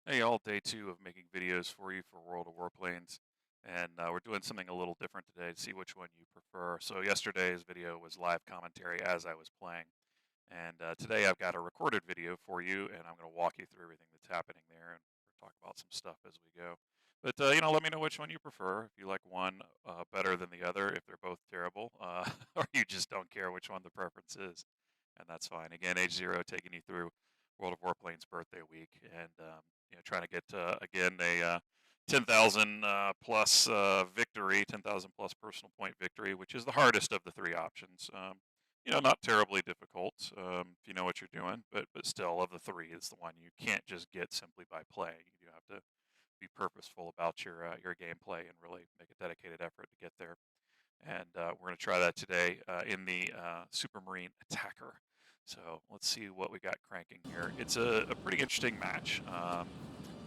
Hey, all day two of making videos for you for World of Warplanes, and we're doing something a little different today to see which one you prefer. So yesterday's video was live commentary as I was playing, and today I've got a recorded video for you, and I'm going to walk you through everything that's happening there, and talk about some stuff as we go. But let me know which one you prefer. If you like one better than the other, if they're both terrible, or you just don't care which one the preference is, and that's fine. Again, H0 taking you through World of Warplane's birthday week, and trying to get again a 10,000 plus victory, 10,000 plus personal point victory, which is the hardest of the three options. Not terribly difficult if you know what you're doing, but still, of the three, it's the one you can't just get simply by playing. You do have to be purposeful about your gameplay and really make a dedicated effort to get there. And we're going to try that today in the Supermarine Attacker. So let's see what we got cranking here. It's a pretty interesting match.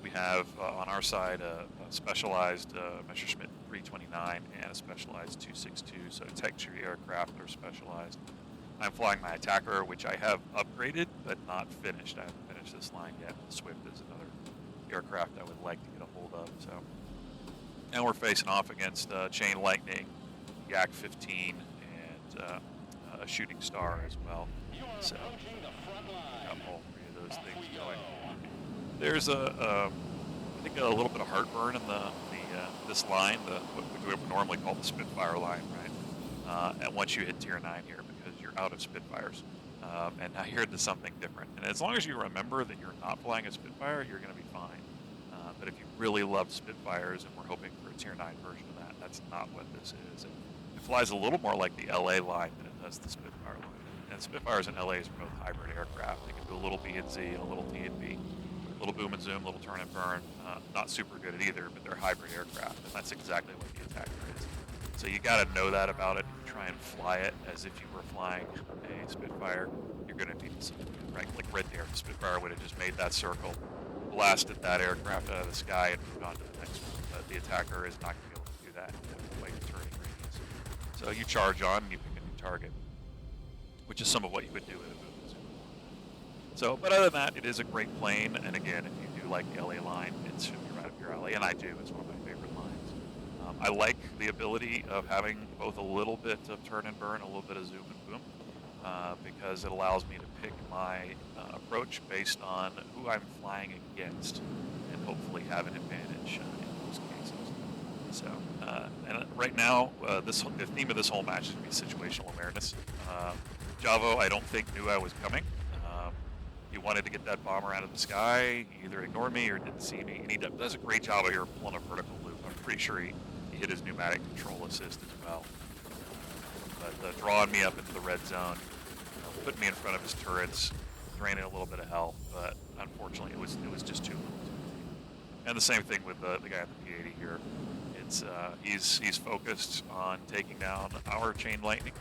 We have on our side a specialized Messerschmitt 329 and a specialized 262. So texture aircraft are specialized. I'm flying my Attacker, which I have upgraded but not finished. I haven't finished this line yet. Swift is another aircraft I would like to get a hold of. So, and we're facing off against Chain Lightning, Yak 15, and a Shooting Star as well. So, got all three of those things going. There's I think a little bit of heartburn in this line, what we would normally call the Spitfire line, right? And once you hit Tier 9 here, because you're out of Spitfires, and now you're into something different. And as long as you remember that you're not flying a Spitfire, you're going to be fine. But if you really love Spitfires, and we're hoping for a Tier 9 version of that, that's not what this is. It flies a little more like the LA line than it does the Spitfire line. And Spitfires and LAs are both hybrid aircraft. They can do a little B and Z and a little T and B. A little boom and zoom, a little turn and burn. Not super good at either, but they're hybrid aircraft, and that's exactly what the Attacker is. So you got to know that about it. If you try and fly it as if you were flying a Spitfire, you're going to need some, right? Like Red Deer, the Spitfire would have just made that circle, blasted that aircraft out of the sky, and moved on to the next one. But the Attacker is not going to be able to do that. You have to wait turning radius. So you charge on, and you pick a new target, which is some of what you would do with a boom and zoom. So, but other than that, it is a great plane, and again, if you do like the LA line, it should be right up your alley, and I do. It's one of my favorite lines. I like the ability of having both a little bit of turn and burn, a little bit of zoom and boom, because it allows me to pick my approach based on who I'm flying against, and hopefully have an advantage in those cases. So, and right now, the theme of this whole match is going to be situational awareness. Javo, I don't think, knew I was coming. He wanted to get that bomber out of the sky. He either ignored me or didn't see me. And he does a great job of here pulling a vertical loop. I'm pretty sure he hit his pneumatic control assist as well. But drawing me up into the red zone, putting me in front of his turrets, draining a little bit of health. But unfortunately, it was just too little. And the same thing with the guy at the P80 here. It's he's focused on taking down our Chain Lightning,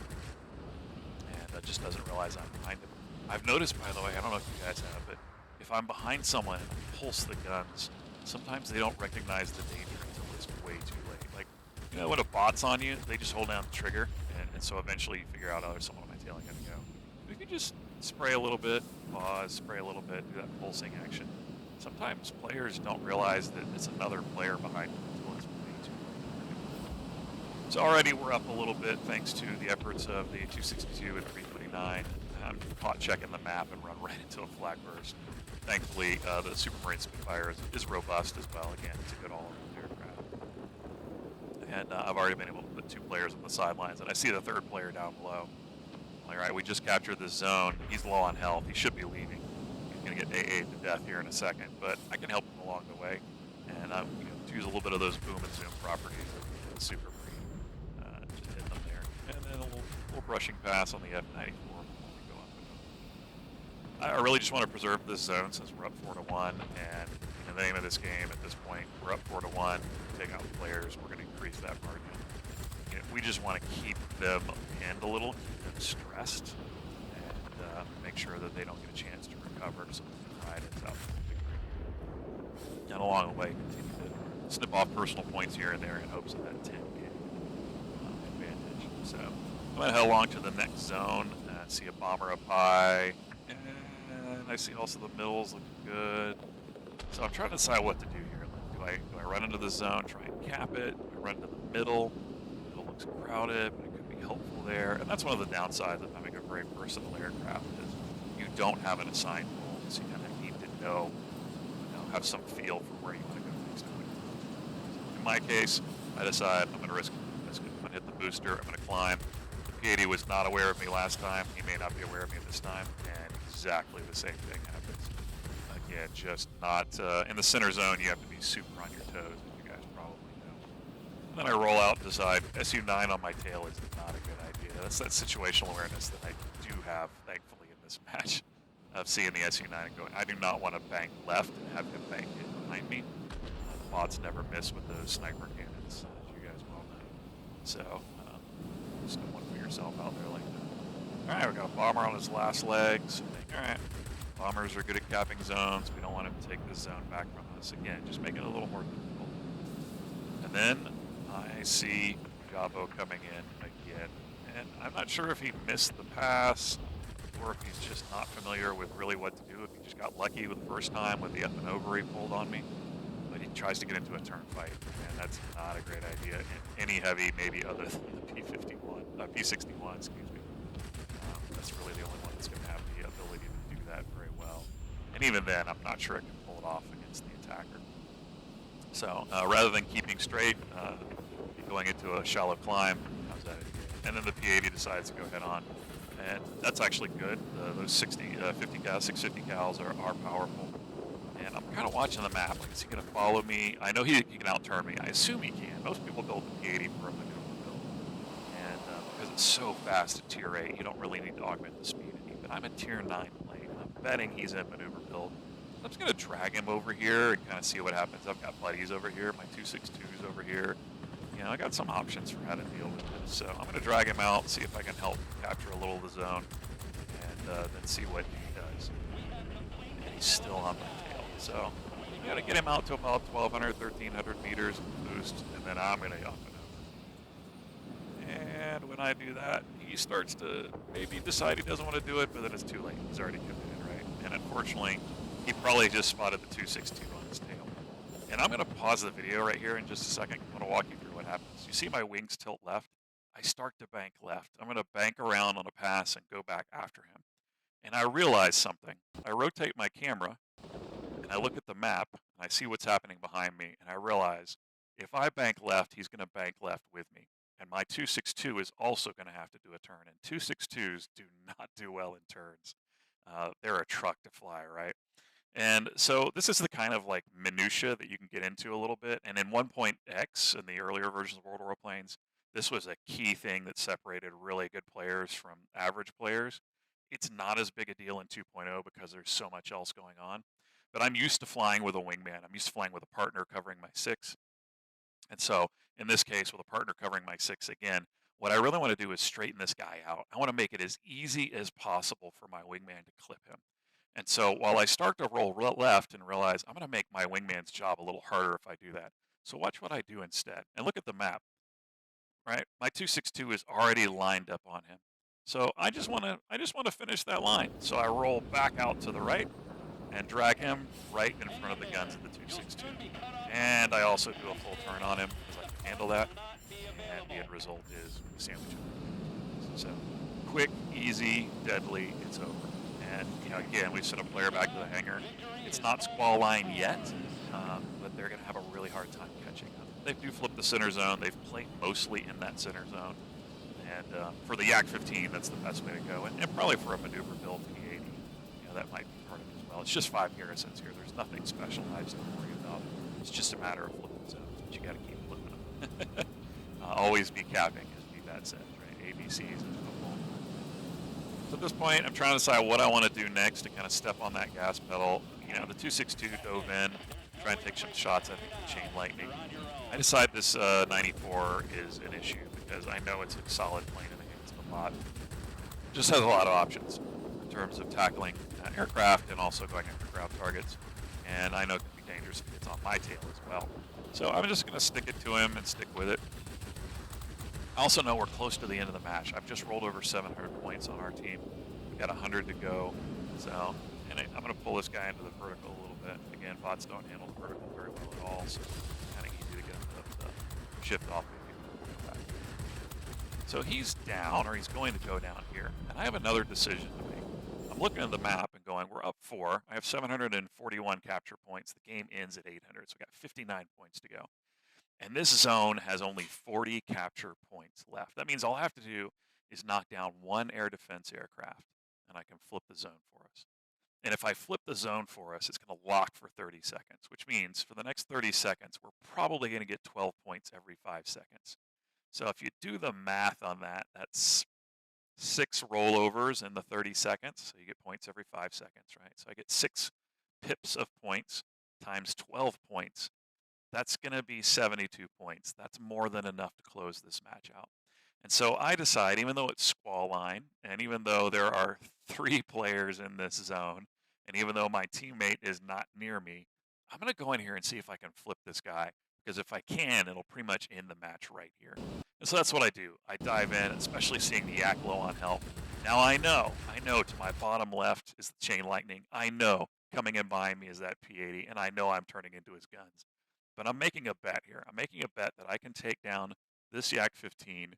and just doesn't realize I'm behind him. I've noticed, by the way, I don't know if you guys have, but if I'm behind someone and I pulse the guns, sometimes they don't recognize the danger until it's way too late. Like, when a bot's on you, they just hold down the trigger, and so eventually you figure out, oh, there's someone on my tail, I gotta go. If you just spray a little bit, pause, spray a little bit, do that pulsing action. Sometimes players don't realize that it's another player behind them until it's way too late. So already we're up a little bit thanks to the efforts of the 262 and 329. I'm caught checking the map and run right into a flag burst. Thankfully, the Supermarine Spitfire is robust as well. Again, it's a good all-around aircraft. And I've already been able to put 2 players on the sidelines, and I see the 3rd player down below. All right, we just captured this zone. He's low on health. He should be leaving. He's going to get AA'd to death here in a second, but I can help him along the way. And to use a little bit of those boom and zoom properties of the Supermarine. Just hit them there. And then a little brushing pass on the F-94. I really just want to preserve this zone since we're up 4-1, and in the name of this game at this point, we're up 4-1, take out the players, we're going to increase that margin. We just want to keep them pinned a little, keep them stressed, and make sure that they don't get a chance to recover so we can ride it out for victory. And along the way, continue to snip off personal points here and there in hopes of that 10-game advantage. So I'm going to head along to the next zone, see a bomber up high. And I see also the mills looking good. So So I'm trying to decide what to do here. Like, do I run into the zone, try and cap it? Do I run into the middle? The middle looks crowded, but it could be helpful there. And that's one of the downsides of having a very versatile aircraft is you don't have an assigned role, so you kind of need to know, have some feel for where you want to go next. In my case, I decide I'm going to risk it. I'm going to hit the booster. I'm going to climb. The P-80 was not aware of me last time. He may not be aware of me this time, and exactly the same thing happens. Again, just not in the center zone. You have to be super on your toes, as you guys probably know. And then I roll out and decide SU-9 on my tail is not a good idea. That's that situational awareness that I do have, thankfully, in this match of seeing the SU-9 and going, I do not want to bank left and have him bank in behind me. The bots never miss with those sniper cannons, as you guys well know. So, just don't want to put yourself out there like that. Alright, we got a bomber on his last legs. Alright, bombers are good at capping zones. We don't want him to take this zone back from us. Again, just make it a little more difficult. And then I see Jabo coming in again. And I'm not sure if he missed the pass or if he's just not familiar with really what to do. If he just got lucky with the first time with the up and over he pulled on me. But he tries to get into a turn fight, and that's not a great idea in any heavy, maybe other than the P61, excuse me. That's really the only one that's going to have the ability to do that very well. And even then, I'm not sure it can pull it off against the attacker. So rather than keeping straight, going into a shallow climb, how's that? And then the P-80 decides to go head on. And that's actually good. Those 650 cals are powerful. And I'm kind of watching the map. Like, is he going to follow me? I know he can outturn me. I assume he can. Most people build the P-80 for a maneuver build. And because it's so fast at tier 8, you don't really need to augment the speed any. But I'm a tier 9 plane. I'm betting he's in maneuver build. I'm just going to drag him over here and kind of see what happens. I've got buddies over here. My 262's over here. You know, I got some options for how to deal with this. So I'm going to drag him out, see if I can help capture a little of the zone, and then see what he does. And he's still on my tail. So I got to get him out to about 1,200, 1,300 meters boost, and then I'm going to up and over. And when I do that, he starts to maybe decide he doesn't want to do it, but then it's too late. He's already committed, right? And unfortunately, he probably just spotted the 262 on his tail. And I'm going to pause the video right here in just a second. I'm going to walk you through what happens. You see my wings tilt left? I start to bank left. I'm going to bank around on a pass and go back after him. And I realize something. I rotate my camera, and I look at the map, and I see what's happening behind me, and I realize if I bank left, he's going to bank left with me. And my 262 is also going to have to do a turn. And 262s do not do well in turns. They're a truck to fly, right? And so this is the kind of like minutia that you can get into a little bit. And in 1.x, in the earlier versions of World War Planes, this was a key thing that separated really good players from average players. It's not as big a deal in 2.0 because there's so much else going on. But I'm used to flying with a wingman. I'm used to flying with a partner covering my 6. And so in this case, with a partner covering my 6 again, what I really want to do is straighten this guy out. I want to make it as easy as possible for my wingman to clip him. And so while I start to roll left and realize I'm going to make my wingman's job a little harder if I do that. So watch what I do instead. And look at the map, right? My 262 is already lined up on him. So I just want to finish that line. So I roll back out to the right and drag him right in front of the guns of the 262. And I also do a full turn on him because I can handle that. And the end result is sandwich him. So quick, easy, deadly, it's over. And, again, we sent a player back to the hangar. It's not squall line yet, but they're going to have a really hard time catching up. They do flip the center zone. They've played mostly in that center zone. And for the Yak-15, that's the best way to go. And probably for a maneuver build P-80, that might be part of it as well. It's just 5 garrisons here. There's nothing specialized to worry about. It's just a matter of flipping zones, but you got to keep flipping them. Always be capping, as B-Bat says, right? ABCs and football. So at this point, I'm trying to decide what I want to do next to kind of step on that gas pedal. The 262 dove in, try and take some shots at the chain lightning. I decide this 94 is an issue because I know it's a solid plane in the hands of a bot. Just has a lot of options in terms of tackling aircraft and also going after ground targets. And I know it can be dangerous if it's on my tail as well. So I'm just going to stick it to him and stick with it. I also know we're close to the end of the match. I've just rolled over 700 points on our team. We've got 100 to go. So, and I'm going to pull this guy into the vertical a little bit. Again, bots don't handle the vertical very well at all, so it's kind of easy to get them to shift off of you. So he's down, or he's going to go down here, and I have another decision to make. I'm looking at the map and going, we're up 4. I have 741 capture points. The game ends at 800, so we got 59 points to go. And this zone has only 40 capture points left. That means all I have to do is knock down 1 air defense aircraft, and I can flip the zone for us. And if I flip the zone for us, it's going to lock for 30 seconds, which means for the next 30 seconds, we're probably going to get 12 points every 5 seconds. So if you do the math on that, that's 6 rollovers in the 30 seconds. So you get points every 5 seconds, right? So I get 6 pips of points times 12 points. That's going to be 72 points. That's more than enough to close this match out. And so I decide, even though it's squall line, and even though there are 3 players in this zone, and even though my teammate is not near me, I'm going to go in here and see if I can flip this guy. Because if I can, it'll pretty much end the match right here. And so that's what I do. I dive in, especially seeing the Yak low on health. Now I know to my bottom left is the Chain Lightning. I know coming in behind me is that P-80, and I know I'm turning into his guns. But I'm making a bet here. I'm making a bet that I can take down this Yak-15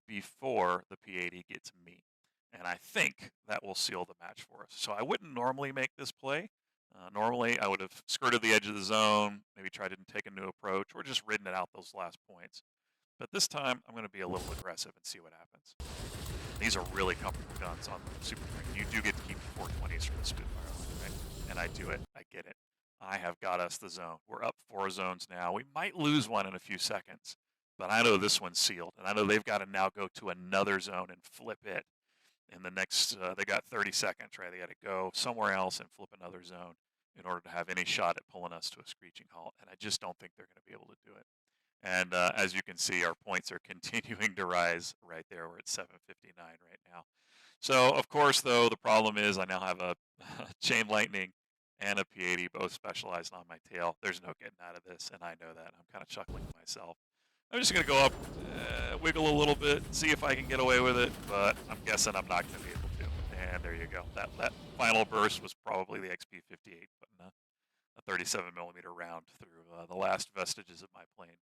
before the P-80 gets me. And I think that will seal the match for us. So I wouldn't normally make this play. Normally, I would have skirted the edge of the zone, maybe tried to take a new approach, or just ridden it out those last points. But this time, I'm going to be a little aggressive and see what happens. These are really comfortable guns on the Supermarine. You do get to keep the 420s from the Spitfire, right? And I do it. I get it. I have got us the zone. We're up 4 zones now. We might lose one in a few seconds, but I know this one's sealed, and I know they've got to now go to another zone and flip it. In the next, they got 30 seconds, right? They got to go somewhere else and flip another zone in order to have any shot at pulling us to a screeching halt. And I just don't think they're going to be able to do it. And as you can see, our points are continuing to rise right there. We're at 759 right now. So, of course, though, the problem is I now have a Chain Lightning and a P-80 both specialized on my tail. There's no getting out of this, and I know that. I'm kind of chuckling to myself. I'm just going to go up, wiggle a little bit, see if I can get away with it, but I'm guessing I'm not going to be able to. And there you go. That final burst was probably the XP-58, putting a 37mm round through the last vestiges of my plane.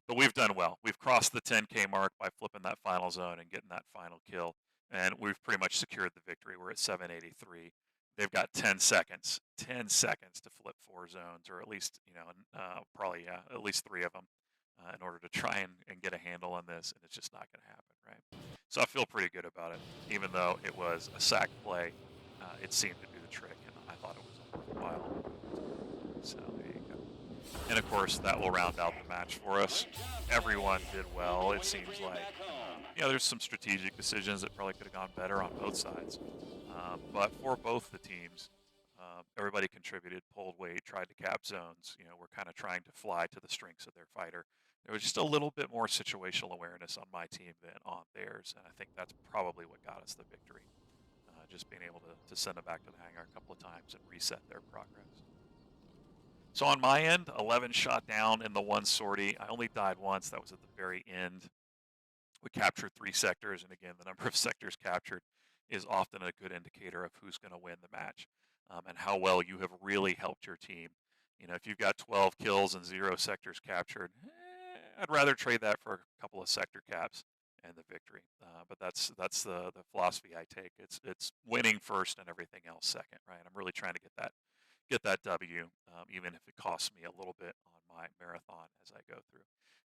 But we've done well. We've crossed the 10K mark by flipping that final zone and getting that final kill, and we've pretty much secured the victory. We're at 783. They've got 10 seconds to flip 4 zones, or at least, probably, at least 3 of them. In order to try and get a handle on this, and it's just not going to happen, right? So I feel pretty good about it, even though it was a sack play. It seemed to do the trick, and I thought it was worthwhile. So there you go. And of course, that will round out the match for us. Everyone did well. It seems like, there's some strategic decisions that probably could have gone better on both sides. But for both the teams, everybody contributed, pulled weight, tried to cap zones. We're kind of trying to fly to the strengths of their fighter. There was just a little bit more situational awareness on my team than on theirs, and I think that's probably what got us the victory. Just being able to send them back to the hangar a couple of times and reset their progress. So on my end, 11 shot down in the 1 sortie. I only died once. That was at the very end. We captured 3 sectors, and again, the number of sectors captured is often a good indicator of who's going to win the match, and how well you have really helped your team. If you've got 12 kills and 0 sectors captured, I'd rather trade that for a couple of sector caps and the victory. But that's the philosophy I take. It's winning first and everything else second, right? I'm really trying to get that W, even if it costs me a little bit on my marathon as I go through.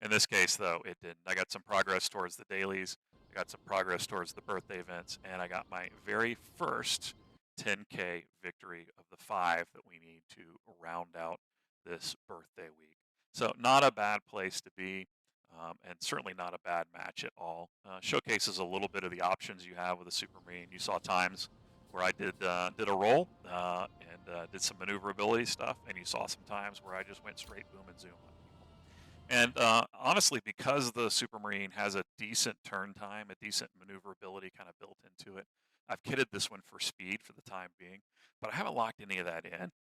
In this case, though, it didn't. I got some progress towards the dailies. I got some progress towards the birthday events, and I got my very first 10K victory of the 5 that we need to round out this birthday week. So not a bad place to be, and certainly not a bad match at all. Showcases a little bit of the options you have with a Supermarine. You saw times where I did a roll and did some maneuverability stuff, and you saw some times where I just went straight boom and zoom on people. And honestly, because the Supermarine has a decent turn time, a decent maneuverability kind of built into it, I've kitted this one for speed for the time being, but I haven't locked any of that in.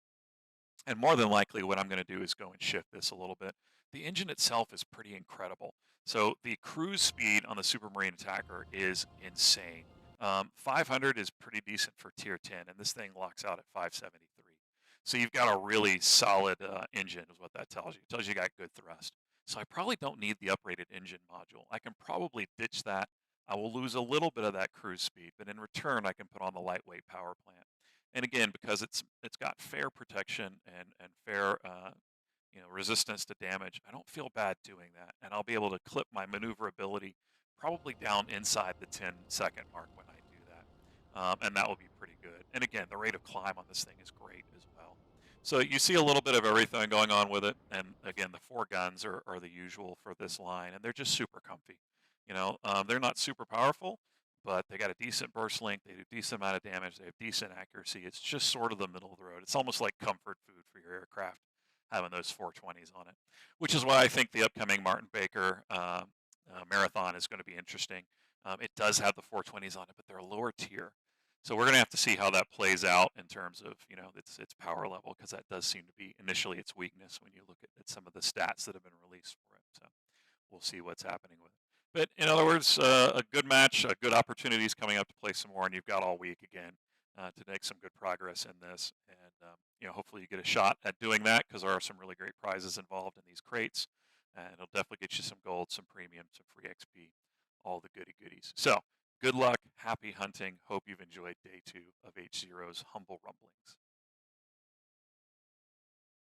And more than likely, what I'm going to do is go and shift this a little bit. The engine itself is pretty incredible. So the cruise speed on the Supermarine Attacker is insane. 500 is pretty decent for tier 10, and this thing locks out at 573. So you've got a really solid engine is what that tells you. It tells you got good thrust. So I probably don't need the uprated engine module. I can probably ditch that. I will lose a little bit of that cruise speed, but in return, I can put on the lightweight power plant. And again, because it's got fair protection and fair resistance to damage, I don't feel bad doing that, and I'll be able to clip my maneuverability probably down inside the 10-second mark when I do that, and that will be pretty good. And again, the rate of climb on this thing is great as well. So you see a little bit of everything going on with it, and again, the four guns are the usual for this line, and they're just super comfy. They're not super powerful, but they got a decent burst length. They do a decent amount of damage. They have decent accuracy. It's just sort of the middle of the road. It's almost like comfort food for your aircraft having those 420s on it, which is why I think the upcoming Martin Baker marathon is going to be interesting. It does have the 420s on it, but they're a lower tier. So we're going to have to see how that plays out in terms of its power level, because that does seem to be initially its weakness when you look at some of the stats that have been released for it. So we'll see what's happening with it. But in other words, a good match, good opportunities coming up to play some more, and you've got all week again to make some good progress in this. And hopefully you get a shot at doing that, because there are some really great prizes involved in these crates, and it'll definitely get you some gold, some premium, some free XP, all the goody goodies. So good luck, happy hunting. Hope you've enjoyed day 2 of H0's Humble Rumblings.